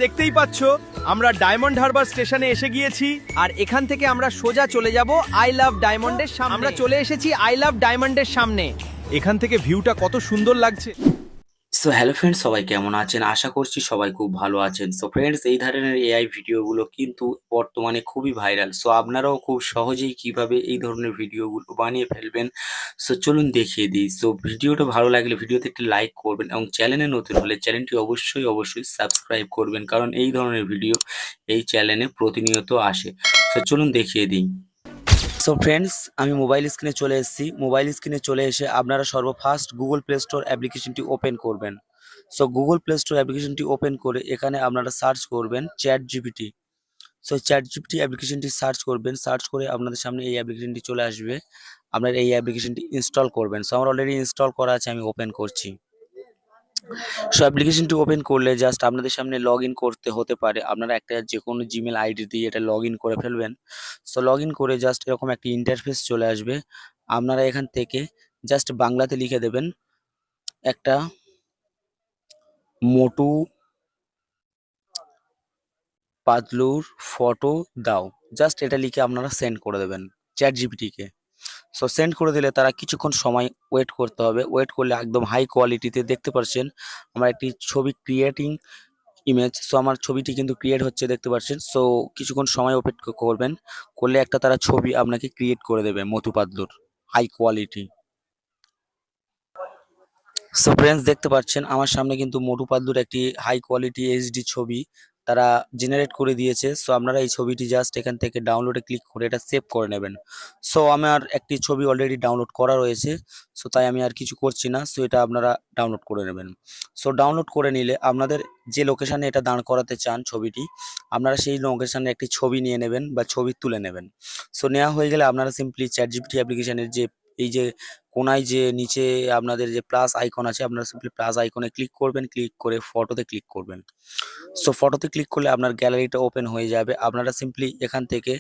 দেখতেই পাচ্ছ আমরা ডায়মন্ড হারবার স্টেশনে এসে গিয়েছি আর এখান থেকে আমরা সোজা চলে যাব আই লাভ ডায়মন্ডের সামনে। আমরা চলে এসেছি আই লাভ ডায়মন্ডের সামনে। এখান থেকে ভিউটা কত সুন্দর লাগছে। সো হ্যালো ফ্রেন্ডস, সবাই কেমন আছেন? আশা করছি সবাই খুব ভালো আছেন। সো ফ্রেন্ডস, এই ধরনের এআই ভিডিওগুলো কিন্তু বর্তমানে খুবই ভাইরাল। সো আপনারাও খুব সহজেই কিভাবে এই ধরনের ভিডিওগুলো বানিয়ে ফেলবেন, সো চলুন দেখিয়ে দিই। সো ভিডিওটা ভালো লাগলে ভিডিওতে একটি লাইক করবেন এবং চ্যানেলে নতুন হলে চ্যানেলটি অবশ্যই সাবস্ক্রাইব করবেন, কারণ এই ধরনের ভিডিও এই চ্যানেলে প্রতিনিয়ত আসে। সো চলুন দেখিয়ে দিই। সো ফ্রেন্ডস, আমি মোবাইল স্ক্রিনে চলে এসেছি। মোবাইল স্ক্রিনে চলে এসে আপনারা সর্বফার্স্ট গুগল প্লে স্টোর অ্যাপ্লিকেশনটি ওপেন করবেন। সো গুগল প্লে স্টোর অ্যাপ্লিকেশনটি ওপেন করে এখানে আপনারা সার্চ করবেন chat GPT. So chat GPT অ্যাপ্লিকেশনটি সার্চ করবেন। সার্চ করে আপনাদের সামনে এই অ্যাপ্লিকেশনটি চলে আসবে। আপনারা এই অ্যাপ্লিকেশনটি ইনস্টল করবেন। সো আমার অলরেডি ইনস্টল করা আছে, আমি ওপেন করছি। সো অ্যাপ্লিকেশনটি ওপেন করলে জাস্ট আপনাদের সামনে লগ ইন করতে হতে পারে। আপনারা একটা যে কোনো জিমেল আইডি দিয়ে এটা লগ ইন করে ফেলবেন। সো লগ ইন করে জাস্ট এরকম একটি ইন্টারফেস চলে আসবে। আপনারা এখান থেকে জাস্ট বাংলাতে লিখে দেবেন একটা মোটু পাতলুর ফটো দাও। জাস্ট এটা লিখে আপনারা সেন্ড করে দেবেন চ্যাট জিপিটিকে। সো সেন্ড করে দিলে তারা কিছুক্ষণ সময় ওয়েট করতে হবে। ওয়েট করলে একদম হাই কোয়ালিটিতে দেখতে পাচ্ছেন আমার একটি ছবি ক্রিয়েটিং ইমেজ। সো আমার ছবিটি কিন্তু ক্রিয়েট হচ্ছে, দেখতে পাচ্ছেন। সো কিছুক্ষণ সময় ওয়েট করবেন, করলে একটা তারা ছবি আপনাকে ক্রিয়েট করে দেবে মধু পাতলুর হাই কোয়ালিটি। সো ফ্রেন্ডস, দেখতে পাচ্ছেন আমার সামনে কিন্তু মোটু পাতলুর একটি হাই কোয়ালিটি এইচডি ছবি তারা জেনারেট করে দিয়েছে। সো আপনারা এই ছবিটি জাস্ট এখান থেকে ডাউনলোডে ক্লিক করে এটা সেভ করে নেবেন। সো আমার একটি ছবি অলরেডি ডাউনলোড করা রয়েছে, সো তাই আমি আর কিছু করছি না। সো এটা আপনারা ডাউনলোড করে নেবেন। সো ডাউনলোড করে নিলে আপনাদের যে লোকেশানে এটা দাঁড় করাতে চান ছবিটি, আপনারা সেই লোকেশানে একটি ছবি নিয়ে নেবেন বা ছবি তুলে নেবেন। সো নেওয়া হয়ে গেলে আপনারা সিম্পলি চ্যাট জিপিটি অ্যাপ্লিকেশানের যে এই যে কোনায় যে নিচে আপনাদের যে প্লাস আইকন আছে, আপনারা সিম্পলি প্লাস আইকনে ক্লিক করবেন। ক্লিক করে ফটোতে ক্লিক করবেন। সো ফটোতে ক্লিক করলে আপনার গ্যালারিটা ওপেন হয়ে যাবে। আপনারা সিম্পলি এখান থেকে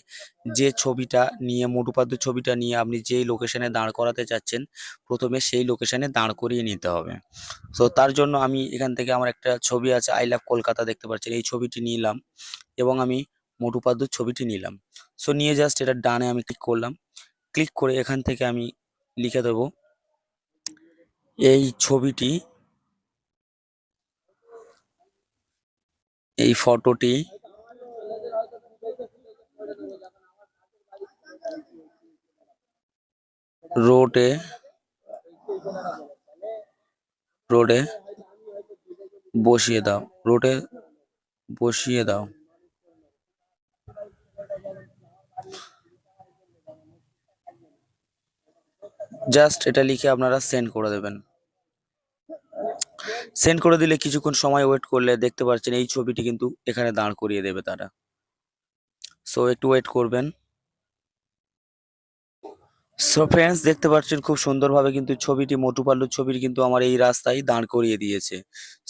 যে ছবিটা নিয়ে মোটু পাতলুর ছবিটা নিয়ে আপনি যেই লোকেশনে দাঁড় করাতে চাচ্ছেন, প্রথমে সেই লোকেশনে দাঁড় করিয়ে নিতে হবে। সো তার জন্য আমি এখান থেকে আমার একটা ছবি আছে আই লাভ কলকাতা, দেখতে পাচ্ছেন। এই ছবিটি নিলাম এবং আমি মোটু পাতলুর ছবিটি নিলাম। সো নিয়ে জাস্ট এটা ডানে আমি ক্লিক করলাম। ক্লিক করে এখান থেকে আমি লিখে দেব এই ছবিটি, এই ফটোটি রোডে রোডে বসিয়ে দাও, রোডে বসিয়ে দাও। জাস্ট এটা লিখে আপনারা সেন্ড করে দেবেন। সেন্ড করে দিলে কিছুক্ষণ সময় ওয়েট করলে দেখতে পাচ্ছেন এই ছবিটি কিন্তু এখানে দাঁড় করিয়ে দেবে তারা। সো একটু ওয়েট করবেন। সো ফ্রেন্ডস, দেখতে পাচ্ছেন খুব সুন্দরভাবে কিন্তু ছবিটি মোটু পাতলুর ছবিটি কিন্তু আমার এই রাস্তায় দাঁড় করিয়ে দিয়েছে।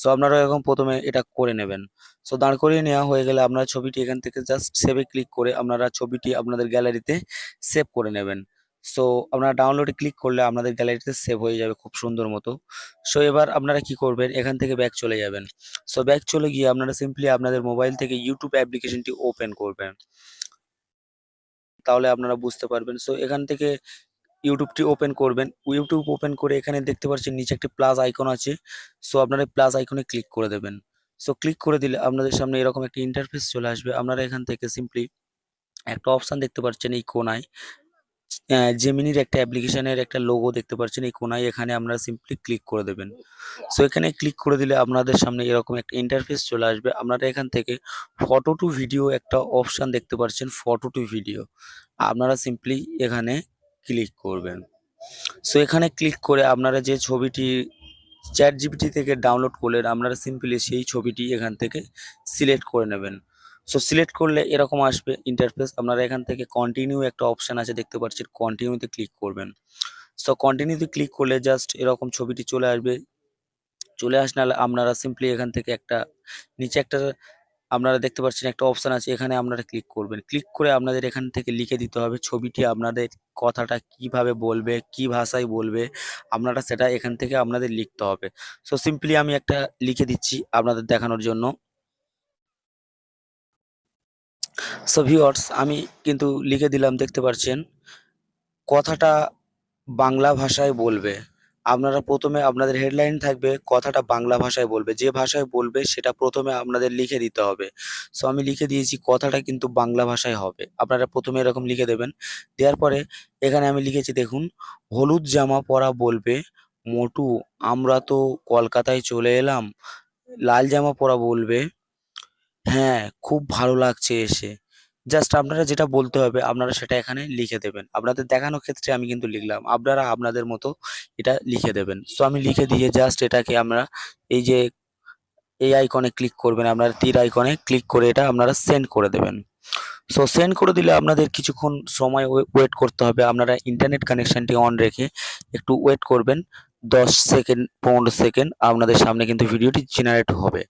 সো আপনারা এখন প্রথমে এটা করে নেবেন। সো দাঁড় করিয়ে নেওয়া হয়ে গেলে আপনারা ছবিটি এখান থেকে জাস্ট সেভে ক্লিক করে আপনারা ছবিটি আপনাদের গ্যালারিতে সেভ করে নেবেন। সো আপনারা ডাউনলোডে ক্লিক করলে আপনাদের গ্যালারিতে সেভ হয়ে যাবে খুব সুন্দর মতো। সো এবার আপনারা কি করবেন, এখান থেকে ব্যাক চলে যাবেন। সো ব্যাক চলে গিয়ে আপনারা সিম্পলি আপনাদের মোবাইল থেকে ইউটিউব অ্যাপ্লিকেশনটি ওপেন করবেন, তাহলে আপনারা বুঝতে পারবেন। সো এখান থেকে ইউটিউবটি ওপেন করবেন। ইউটিউব ওপেন করে এখানে দেখতে পাচ্ছেন নিচে একটি প্লাস আইকন আছে। সো আপনারা প্লাস আইকনে ক্লিক করে দেবেন। সো ক্লিক করে দিলে আপনাদের সামনে এরকম একটা ইন্টারফেস চলে আসবে। আপনারা এখান থেকে সিম্পলি একটা অপশন দেখতে পাচ্ছেন এই কোনায়, জেমিনির একটা অ্যাপ্লিকেশনের একটা লোগো দেখতে পাচ্ছেন এই কোনায়, এখানে আপনারা সিম্পলি ক্লিক করে দেবেন। সো এখানে ক্লিক করে দিলে আপনাদের সামনে এরকম একটা ইন্টারফেস চলে আসবে। আপনারা এখান থেকে ফটো টু ভিডিও একটা অপশন দেখতে পাচ্ছেন, ফটো টু ভিডিও আপনারা সিম্পলি এখানে ক্লিক করবেন। সো এখানে ক্লিক করে আপনারা যে ছবিটি চ্যাট জিপিটি থেকে ডাউনলোড করলেন, আপনারা সিম্পলি সেই ছবিটি এখান থেকে সিলেক্ট করে নেবেন। সো সিলেক্ট করলে এরকম আসবে ইন্টারফেস। আপনারা এখান থেকে কন্টিনিউ একটা অপশন আছে দেখতে পাচ্ছেন, কন্টিনিউতে ক্লিক করবেন। সো কন্টিনিউতে ক্লিক করলে জাস্ট এরকম ছবিটি চলে আসবে। চলে আসলে আপনারা সিম্পলি এখান থেকে একটা নিচে একটা আপনারা দেখতে পাচ্ছেন একটা অপশন আছে, এখানে আপনারা ক্লিক করবেন। ক্লিক করে আপনাদের এখান থেকে লিখে দিতে হবে ছবিটি আপনাদের কথাটা কিভাবে বলবে, কি ভাষায় বলবে, আপনারা সেটা এখান থেকে আপনাদের লিখতে হবে। সো সিম্পলি আমি একটা লিখে দিচ্ছি আপনাদের দেখানোর জন্য। সো ভিউয়ার্স আমি কিন্তু লিখে দিলাম, দেখতে পাচ্ছেন কথাটা বাংলা ভাষায় বলবে। আপনারা প্রথমে আপনাদের হেডলাইন থাকবে কথাটা বাংলা ভাষায় বলবে। যে ভাষায় বলবে সেটা প্রথমে আপনাদের লিখে দিতে হবে। সো আমি লিখে দিয়েছি কথাটা কিন্তু বাংলা ভাষায় হবে। আপনারা প্রথমে এরকম লিখে দেবেন। দেওয়ার পরে এখানে আমি লিখেছি দেখুন, হলুদ জামা পরা বলবে মোটু আমরা তো কলকাতায় চলে এলাম। লাল জামা পরা বলবে হ্যাঁ, খুব ভালো লাগছে এসে। জাস্ট আপনারা যেটা বলতে হবে আপনারা সেটা এখানে লিখে দেবেন। আপনাদের দেখানোর ক্ষেত্রে আমি কিন্তু লিখলাম। আপনারা আপনাদের মতো এটা লিখে দেবেন। সো আমি লিখে দিয়ে জাস্ট এটাকে আমরা এই যে এই আইকনে ক্লিক করবেন, আপনারা তীর আইকনে ক্লিক করে এটা আপনারা সেন্ড করে দেবেন। সো সেন্ড করে দিলে আপনাদের কিছুক্ষণ সময় ওয়েট করতে হবে। আপনারা ইন্টারনেট কানেকশনটি অন রেখে একটু ওয়েট করবেন। ১০ সেকেন্ড ১৫ সেকেন্ড আপনাদের সামনে কিন্তু ভিডিওটি জেনারেট হবে।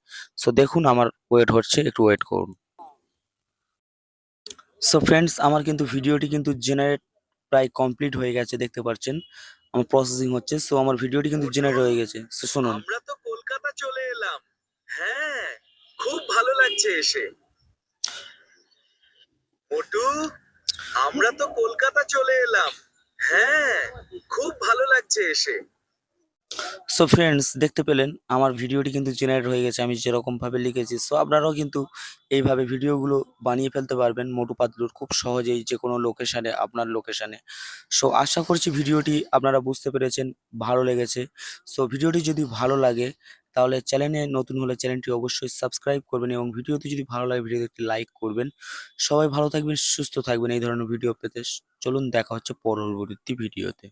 সো দেখুন আমার ওয়েট হচ্ছে, একটু ওয়েট করুন। সো ফ্রেন্ডস আমার কিন্তু ভিডিওটি কিন্তু জেনারেট প্রায় কমপ্লিট হয়ে গেছে, দেখতে পাচ্ছেন আমার প্রসেসিং হচ্ছে। সো আমার ভিডিওটি কিন্তু জেনারেট হয়ে গেছে। সো শুনুন। আমরা তো কলকাতা চলে এলাম। হ্যাঁ, খুব ভালো লাগছে এসে। মোটু, আমরা তো কলকাতা চলে এলাম। হ্যাঁ, খুব ভালো লাগছে এসে। সো ফ্রেন্ডস দেখতে পেলেন আমার ভিডিওটি কিন্তু জেনারেট হয়ে গেছে আমি যেরকম ভাবে লিখেছি। সো আপনারাও কিন্তু এইভাবে ভিডিওগুলো বানিয়ে ফেলতে পারবেন মোটু পাতলুর খুব সহজেই যে কোনো লোকেশনে, আপনার লোকেশনে। সো আশা করছি ভিডিওটি আপনারা বুঝতে পেরেছেন, ভালো লেগেছে। সো ভিডিওটি যদি ভালো লাগে তাহলে চ্যানেলে নতুন হলে চ্যানেলটি অবশ্যই সাবস্ক্রাইব করবেন এবং ভিডিওটি যদি ভালো লাগে ভিডিওতে একটি লাইক করবেন। সবাই ভালো থাকবেন, সুস্থ থাকবেন এই ধরনের ভিডিও পেতে। চলুন দেখা হচ্ছে পরবর্তী ভিডিওতে।